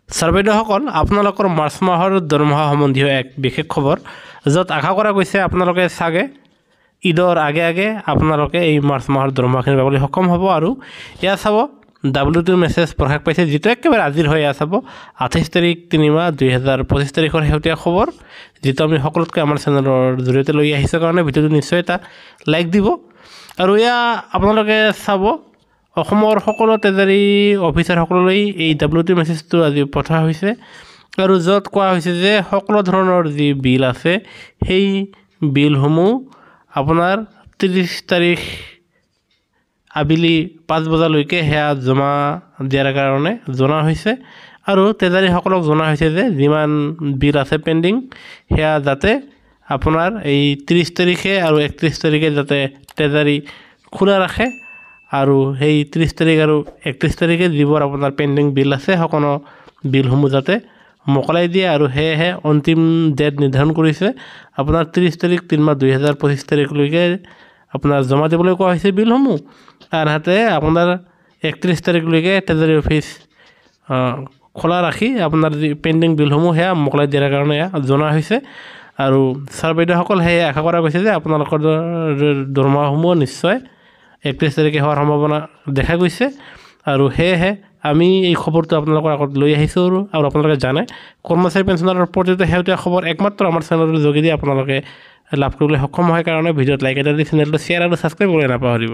Sir বাইদেউসকল আপোনালোকৰ March মাহৰ দৰমহা সম্বন্ধীয় এক বিশেষ খবৰ য'ত আশা কৰা গৈছে আপোনালোকে চাগে ঈদৰ আগে আগে আপোনালোকে এই মাৰ্চ মাহৰ দৰমহাখিনি পাবলৈ সক্ষম হ'ব আৰু এয়া চাব WT মেছেজ প্ৰকাশ পাইছে যিটো একেবাৰে আজিৰ হয় এয়া চাব 28 তাৰিখ 3 মাহ 2025 তাৰিখৰ শেহতীয়া খবৰ যিটো আমি সকলোতকৈ আমাৰ চেনেলৰ জৰিয়তে লৈ আহিছোঁ কাৰণে ভিডিঅ'টো নিশ্চয় এটা লাইক দিব আৰু এয়া আপোনালোকে চাব অসমৰ সকলো ট্ৰেজাৰী অফিচাৰসকললৈ এই WT মেছেজটো আজি পঠোৱা হৈছে আৰু য'ত কোৱা হৈছে যে সকলো ধৰণৰ যি বিল আছে সেই বিলসমূহ আপোনাৰ 30 তাৰিখ আবেলি 5 বজালৈকে হেয়া জমা দিয়াৰ কাৰণে জনা হৈছে আৰু ট্ৰেজাৰীসকলক জনা হৈছে যে যিমান বিল আছে পেণ্ডিং হেয়া যাতে আপোনাৰ এই 30 তাৰিখে আৰু 31 তাৰিখে যাতে ট্ৰেজাৰী খোলা ৰাখে আৰু সেই 30 তাৰিখ আৰু 31 তাৰিখে যিবোৰ আপোনাৰ পেণ্ডিং বিল আছে সকলো বিলসমূহ যাতে মোকলাই দিয়ে আৰু সেয়েহে অন্তিম ডেট নিৰ্ধাৰণ কৰিছে আপোনাৰ 30 তাৰিখ 3 মাহ 2025 তাৰিখলৈকে আপোনাৰ জমা দিবলৈ কোৱা হৈছে বিলসমূহ আনহাতে আপোনাৰ 31 তাৰিখলৈকে ট্ৰেজাৰী অফিচ খোলা ৰাখি আপোনাৰ যি পেণ্ডিং বিলসমূহ সেয়া মোকলাই দিয়াৰ কাৰণে জনা হৈছে আৰু ছাৰ বাইদেউসকল সেয়ে আশা কৰা গৈছে যে আপোনালোকৰ দৰমহাসমূহ নিশ্চয় 31 তাৰিখে হোৱাৰ সম্ভাৱনা দেখা গৈছে আৰু সেয়েহে আমি এই খবৰটো আপোনালোকৰ আগত লৈ আহিছোঁ আৰু আপোনালোকে জানে কৰ্মচাৰী পেঞ্চনাৰৰ প্ৰতিটো শেহতীয়া খবৰ একমাত্ৰ আমাৰ চেনেলৰ যোগেদি আপোনালোকে লাভ কৰিবলৈ সক্ষম হয় কাৰণে ভিডিঅ'ত লাইক এটা দি চেনেলটো শ্বেয়াৰ আৰু ছাবস্ক্ৰাইব কৰি নাপাহৰিব।